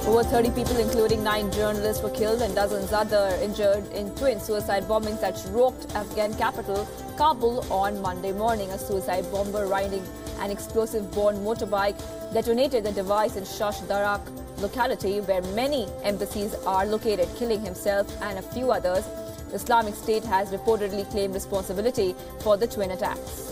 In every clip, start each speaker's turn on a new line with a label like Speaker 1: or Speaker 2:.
Speaker 1: Over 30 people, including 9 journalists, were killed and dozens other injured in twin suicide bombings that rocked Afghan capital Kabul on Monday morning. A suicide bomber riding an explosive-borne motorbike detonated the device in Shash, Darak locality, where many embassies are located, killing himself and a few others. The Islamic State has reportedly claimed responsibility for the twin attacks.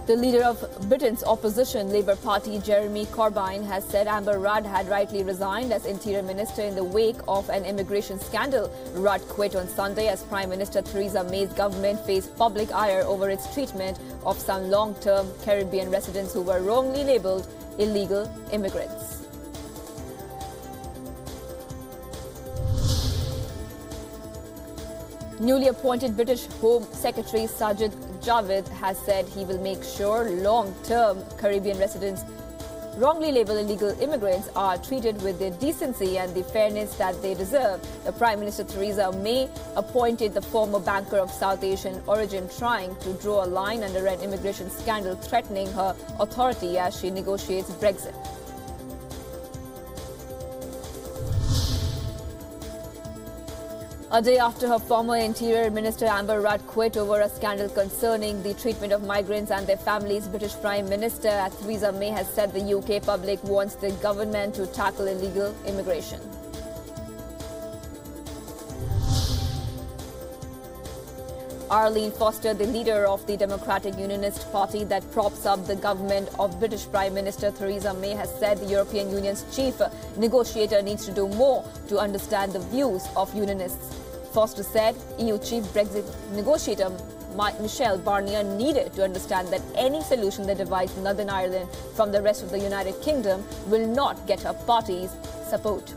Speaker 1: The leader of Britain's opposition Labour Party, Jeremy Corbyn, has said Amber Rudd had rightly resigned as Interior Minister in the wake of an immigration scandal. Rudd quit on Sunday as Prime Minister Theresa May's government faced public ire over its treatment of some long-term Caribbean residents who were wrongly labelled illegal immigrants. Newly appointed British Home Secretary Sajid Javid has said he will make sure long-term Caribbean residents wrongly labelled illegal immigrants are treated with the decency and the fairness that they deserve. The Prime Minister Theresa May appointed the former banker of South Asian origin, trying to draw a line under an immigration scandal threatening her authority as she negotiates Brexit. A day after her former Interior Minister Amber Rudd quit over a scandal concerning the treatment of migrants and their families, British Prime Minister Theresa May has said the UK public wants the government to tackle illegal immigration. Arlene Foster, the leader of the Democratic Unionist Party that props up the government of British Prime Minister Theresa May, has said the European Union's chief negotiator needs to do more to understand the views of Unionists. Foster said EU chief Brexit negotiator Michel Barnier needed to understand that any solution that divides Northern Ireland from the rest of the United Kingdom will not get her party's support.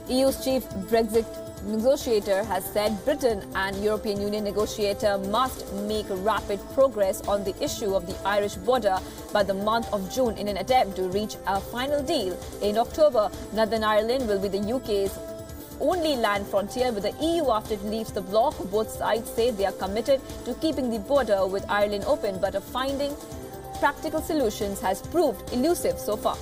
Speaker 1: EU's chief Brexit negotiator has said Britain and European Union negotiator must make rapid progress on the issue of the Irish border by the month of June in an attempt to reach a final deal. In October, Northern Ireland will be the UK's only land frontier with the EU after it leaves the bloc. Both sides say they are committed to keeping the border with Ireland open, but finding practical solutions has proved elusive so far.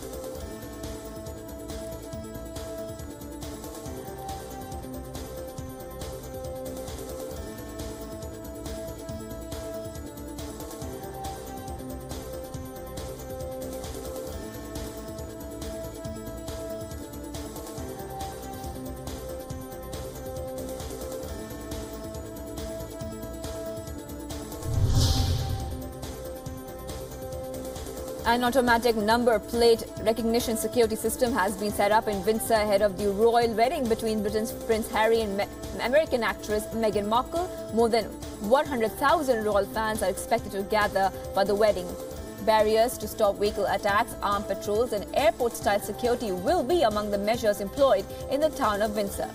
Speaker 1: An automatic number plate recognition security system has been set up in Windsor ahead of the royal wedding between Britain's Prince Harry and American actress Meghan Markle. More than 100,000 royal fans are expected to gather for the wedding. Barriers to stop vehicle attacks, armed patrols and airport-style security will be among the measures employed in the town of Windsor.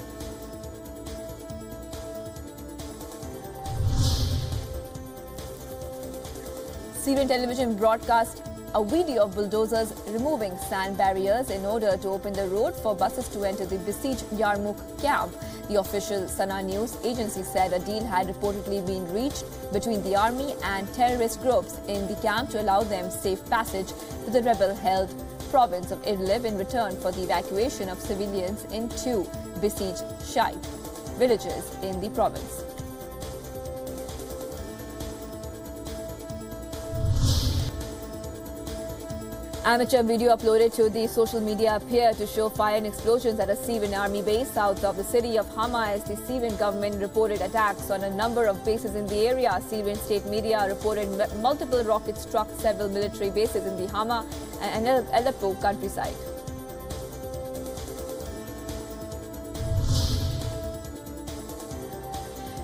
Speaker 1: Syrian television broadcast a video of bulldozers removing sand barriers in order to open the road for buses to enter the besieged Yarmouk camp. The official Sana'a news agency said a deal had reportedly been reached between the army and terrorist groups in the camp to allow them safe passage to the rebel-held province of Idlib in return for the evacuation of civilians in 2 besieged Shiite villages in the province. Amateur video uploaded to the social media appeared to show fire and explosions at a Syrian army base south of the city of Hama as the Syrian government reported attacks on a number of bases in the area. Syrian state media reported multiple rockets struck several military bases in the Hama and Aleppo countryside.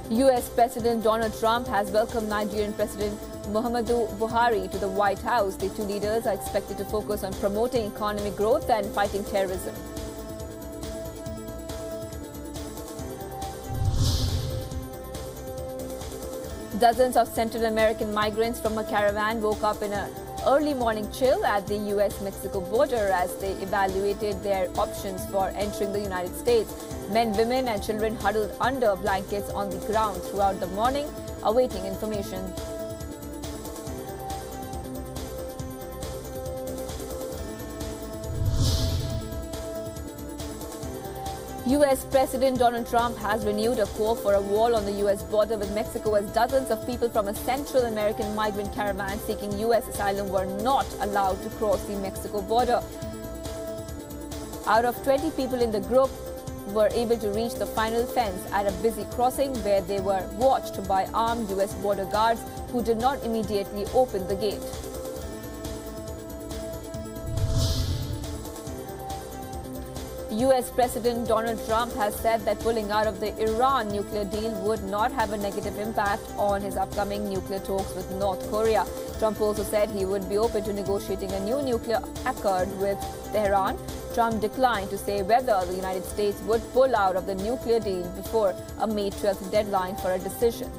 Speaker 1: US President Donald Trump has welcomed Nigerian President Muhammadu Buhari to the White House. The two leaders are expected to focus on promoting economic growth and fighting terrorism. Dozens of Central American migrants from a caravan woke up in an early morning chill at the US-Mexico border as they evaluated their options for entering the United States. Men, women and children huddled under blankets on the ground throughout the morning. awaiting information. US President Donald Trump has renewed a call for a wall on the US border with Mexico as dozens of people from a Central American migrant caravan seeking US asylum were not allowed to cross the Mexico border. Out of 20 people in the group were able to reach the final fence at a busy crossing where they were watched by armed US border guards who did not immediately open the gate. US President Donald Trump has said that pulling out of the Iran nuclear deal would not have a negative impact on his upcoming nuclear talks with North Korea. Trump also said he would be open to negotiating a new nuclear accord with Tehran. Trump declined to say whether the United States would pull out of the nuclear deal before a May 12th deadline for a decision.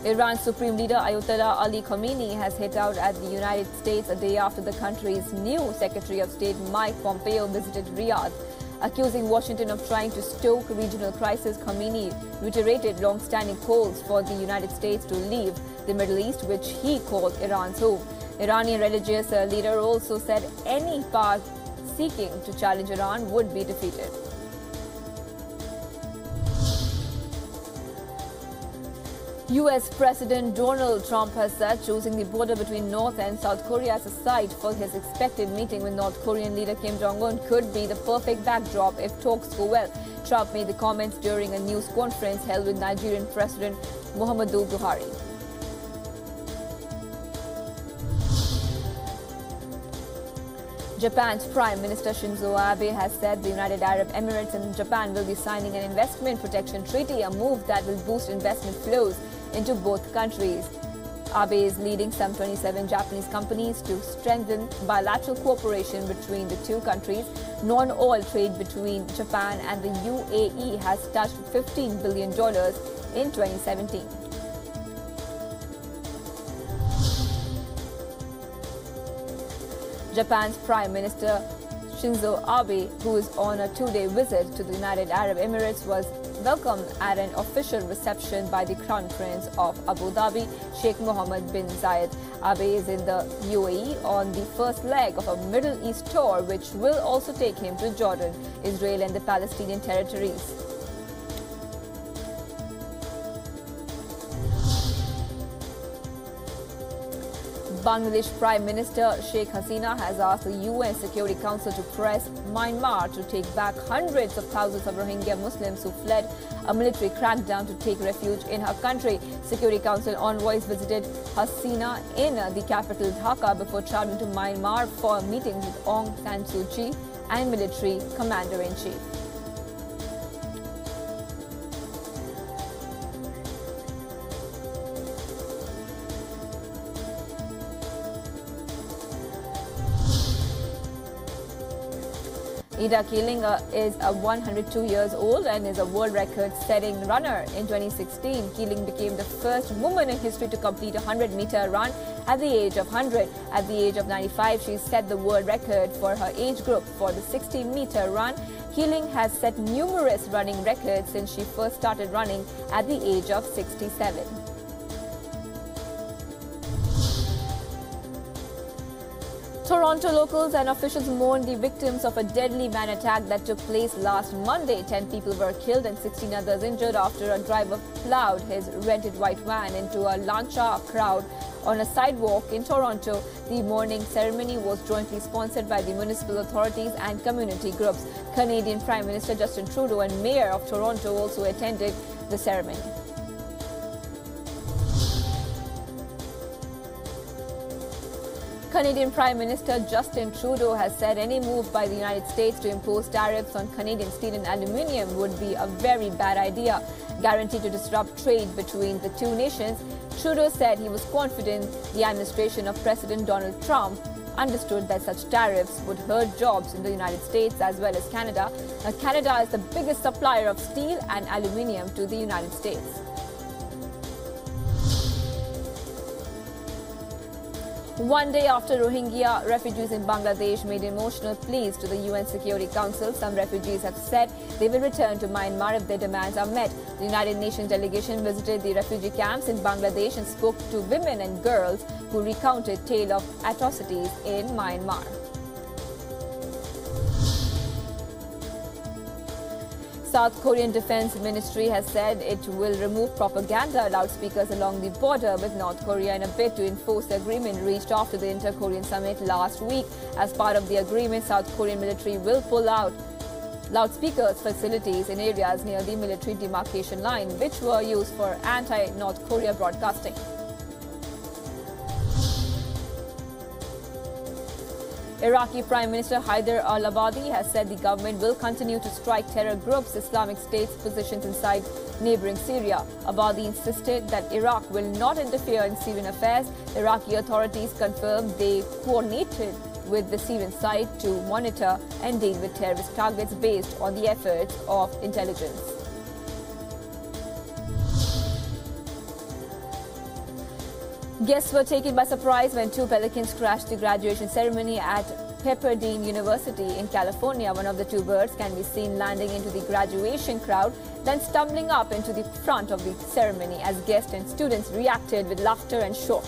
Speaker 1: Iran's Supreme Leader Ayatollah Ali Khamenei has hit out at the United States a day after the country's new Secretary of State Mike Pompeo visited Riyadh. Accusing Washington of trying to stoke regional crisis, Khamenei reiterated long-standing calls for the United States to leave the Middle East, which he called Iran's home. Iranian religious leader also said any power seeking to challenge Iran would be defeated. US President Donald Trump has said choosing the border between North and South Korea as a site for his expected meeting with North Korean leader Kim Jong-un could be the perfect backdrop if talks go well. Trump made the comments during a news conference held with Nigerian President Muhammadu Buhari. Japan's Prime Minister Shinzo Abe has said the United Arab Emirates and Japan will be signing an investment protection treaty, a move that will boost investment flows into both countries. Abe is leading some 27 Japanese companies to strengthen bilateral cooperation between the two countries. Non-oil trade between Japan and the UAE has touched $15 billion in 2017. Japan's Prime Minister Shinzo Abe, who is on a two-day visit to the United Arab Emirates, was welcomed at an official reception by the Crown Prince of Abu Dhabi, Sheikh Mohammed bin Zayed. Abe is in the UAE on the first leg of a Middle East tour, which will also take him to Jordan, Israel and the Palestinian territories. Bangladesh Prime Minister Sheikh Hasina has asked the UN Security Council to press Myanmar to take back hundreds of thousands of Rohingya Muslims who fled a military crackdown to take refuge in her country. Security Council envoys visited Hasina in the capital Dhaka before traveling to Myanmar for meetings with Aung San Suu Kyi and military commander-in-chief. Ida Keeling is 102 years old and is a world record-setting runner. In 2016, Keeling became the first woman in history to complete a 100-meter run at the age of 100. At the age of 95, she set the world record for her age group. For the 60-meter run, Keeling has set numerous running records since she first started running at the age of 67. Toronto locals and officials mourn the victims of a deadly van attack that took place last Monday. 10 people were killed and 16 others injured after a driver plowed his rented white van into a lancha crowd on a sidewalk in Toronto. The mourning ceremony was jointly sponsored by the municipal authorities and community groups. Canadian Prime Minister Justin Trudeau and Mayor of Toronto also attended the ceremony. Canadian Prime Minister Justin Trudeau has said any move by the United States to impose tariffs on Canadian steel and aluminium would be a very bad idea, guaranteed to disrupt trade between the two nations. Trudeau said he was confident the administration of President Donald Trump understood that such tariffs would hurt jobs in the United States as well as Canada. Canada is the biggest supplier of steel and aluminium to the United States. One day after Rohingya refugees in Bangladesh made emotional pleas to the UN Security Council, some refugees have said they will return to Myanmar if their demands are met. The United Nations delegation visited the refugee camps in Bangladesh and spoke to women and girls who recounted tales of atrocities in Myanmar. South Korean Defense Ministry has said it will remove propaganda loudspeakers along the border with North Korea in a bid to enforce the agreement reached after the Inter-Korean Summit last week. As part of the agreement, South Korean military will pull out loudspeakers facilities in areas near the military demarcation line, which were used for anti-North Korea broadcasting. Iraqi Prime Minister Haider al-Abadi has said the government will continue to strike terror groups Islamic State's positions inside neighboring Syria. Abadi insisted that Iraq will not interfere in Syrian affairs. Iraqi authorities confirmed they coordinated with the Syrian side to monitor and deal with terrorist targets based on the efforts of intelligence. Guests were taken by surprise when two Pelicans crashed the graduation ceremony at Pepperdine University in California. One of the two birds can be seen landing into the graduation crowd, then stumbling up into the front of the ceremony as guests and students reacted with laughter and shock.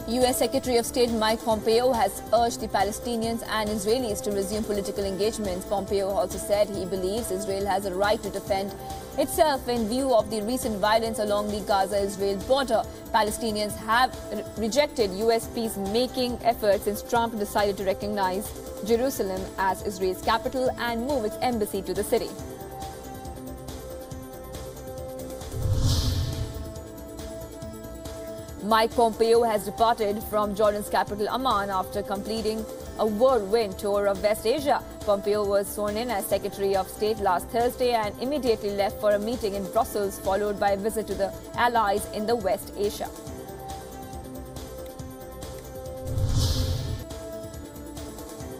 Speaker 1: U.S. Secretary of State Mike Pompeo has urged the Palestinians and Israelis to resume political engagements. Pompeo also said he believes Israel has a right to defend itself in view of the recent violence along the Gaza-Israel border. Palestinians have rejected U.S. peace-making efforts since Trump decided to recognize Jerusalem as Israel's capital and move its embassy to the city. Mike Pompeo has departed from Jordan's capital Amman after completing a whirlwind tour of West Asia. Pompeo was sworn in as Secretary of State last Thursday and immediately left for a meeting in Brussels, followed by a visit to the allies in the West Asia.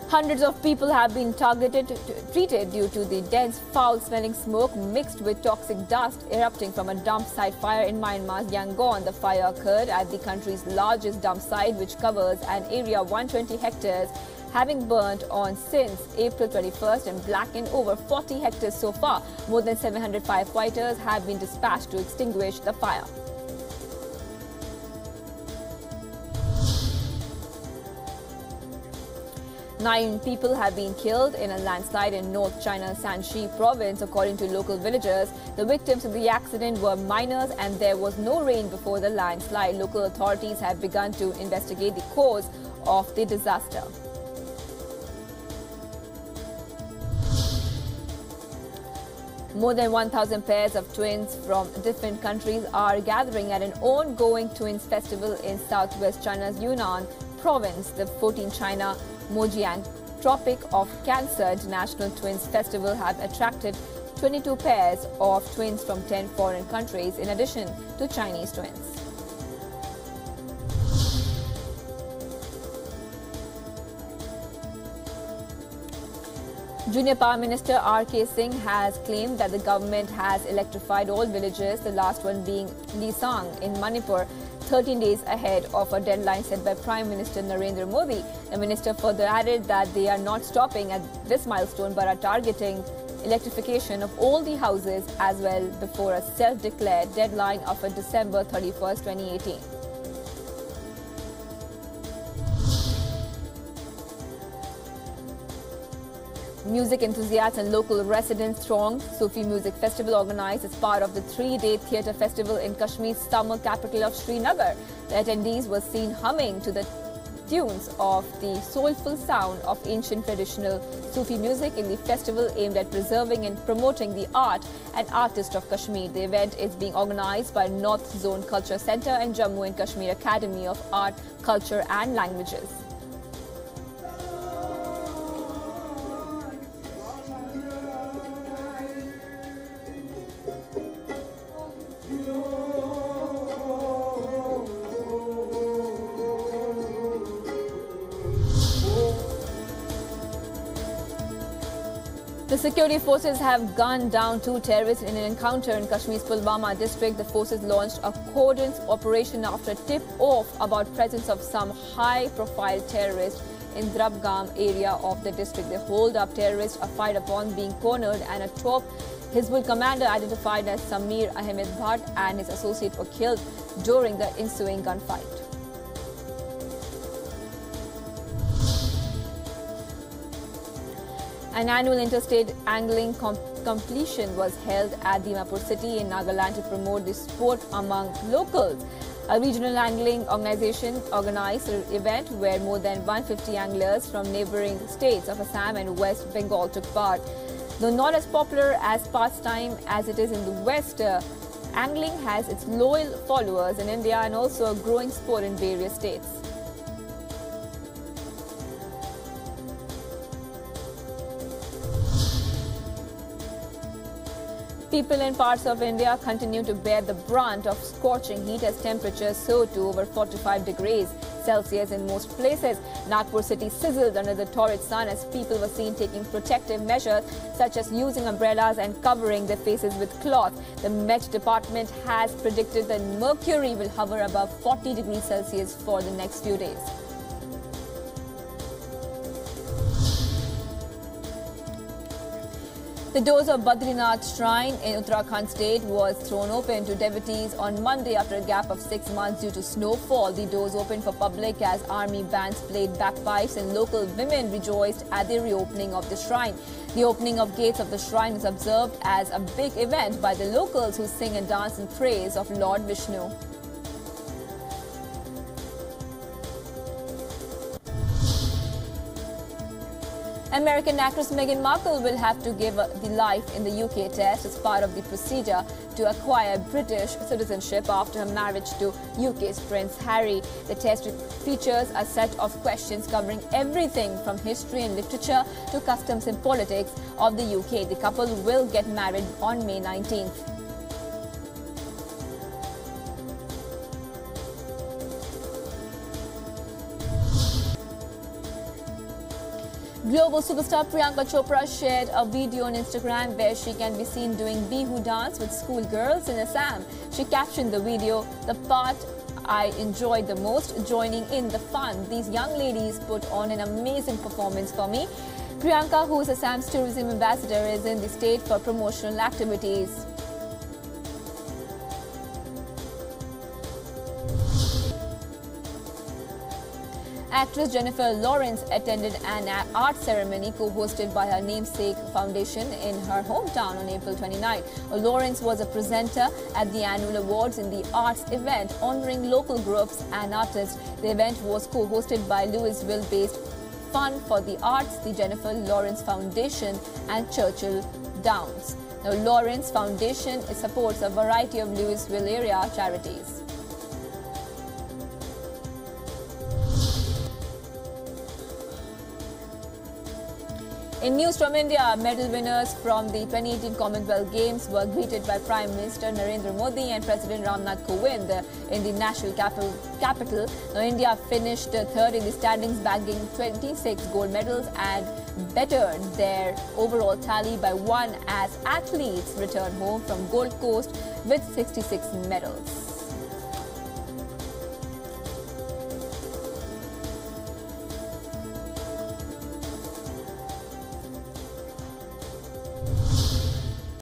Speaker 1: Hundreds of people have been treated due to the dense, foul-smelling smoke mixed with toxic dust erupting from a dump site fire in Myanmar's Yangon. The fire occurred at the country's largest dump site, which covers an area 120 hectares, having burnt on since April 21st and blackened over 40 hectares so far. More than 700 firefighters have been dispatched to extinguish the fire. Nine people have been killed in a landslide in North China's Shanxi province, according to local villagers. The victims of the accident were minors and there was no rain before the landslide. Local authorities have begun to investigate the cause of the disaster. More than 1,000 pairs of twins from different countries are gathering at an ongoing twins festival in southwest China's Yunnan province. The 14th China Mojiang Tropic of Cancer International Twins Festival have attracted 22 pairs of twins from 10 foreign countries in addition to Chinese twins. Junior Prime Minister R.K. Singh has claimed that the government has electrified all villages, the last one being Lisang in Manipur, 13 days ahead of a deadline set by Prime Minister Narendra Modi. The minister further added that they are not stopping at this milestone but are targeting electrification of all the houses as well before a self-declared deadline of December 31st, 2018. Music enthusiasts and local residents thronged Sufi Music Festival organized as part of the 3-day theatre festival in Kashmir's summer capital of Srinagar. The attendees were seen humming to the tunes of the soulful sound of ancient traditional Sufi music in the festival aimed at preserving and promoting the art and artists of Kashmir. The event is being organized by North Zone Culture Center and Jammu and Kashmir Academy of Art, Culture and Languages. The security forces have gunned down 2 terrorists in an encounter in Kashmir's Pulwama district. The forces launched a cordon operation after a tip-off about presence of some high-profile terrorists in Drabgam area of the district. The hold-up terrorists are fired upon being cornered, and a top Hizbul commander identified as Samir Ahmed Bhatt and his associate were killed during the ensuing gunfight. An annual interstate angling competition was held at Dimapur city in Nagaland to promote the sport among locals. A regional angling organization organized an event where more than 150 anglers from neighboring states of Assam and West Bengal took part. Though not as popular as pastime as it is in the West, angling has its loyal followers in India and also a growing sport in various states. People in parts of India continue to bear the brunt of scorching heat as temperatures soared to over 45 degrees Celsius in most places. Nagpur city sizzled under the torrid sun as people were seen taking protective measures such as using umbrellas and covering their faces with cloth. The Met Department has predicted that mercury will hover above 40 degrees Celsius for the next few days. The doors of Badrinath Shrine in Uttarakhand state was thrown open to devotees on Monday after a gap of 6 months due to snowfall. The doors opened for public as army bands played bagpipes and local women rejoiced at the reopening of the shrine. The opening of gates of the shrine is observed as a big event by the locals who sing and dance in praise of Lord Vishnu. American actress Meghan Markle will have to give the life in the UK test as part of the procedure to acquire British citizenship after her marriage to UK's Prince Harry. The test features a set of questions covering everything from history and literature to customs and politics of the UK. The couple will get married on May 19th. Global superstar Priyanka Chopra shared a video on Instagram where she can be seen doing Bihu dance with schoolgirls in Assam. She captioned the video, "The part I enjoyed the most, joining in the fun. These young ladies put on an amazing performance for me." Priyanka, who is Assam's tourism ambassador, is in the state for promotional activities. Actress Jennifer Lawrence attended an art ceremony co-hosted by her namesake foundation in her hometown on April 29. Lawrence was a presenter at the annual awards in the arts event honoring local groups and artists. The event was co-hosted by Louisville-based Fund for the Arts, the Jennifer Lawrence Foundation and Churchill Downs. Now, Lawrence Foundation supports a variety of Louisville area charities. In news from India, medal winners from the 2018 Commonwealth Games were greeted by Prime Minister Narendra Modi and President Ramnath Kovind in the national capital. Now, India finished third in the standings, bagging 26 gold medals and bettered their overall tally by 1 as athletes returned home from Gold Coast with 66 medals.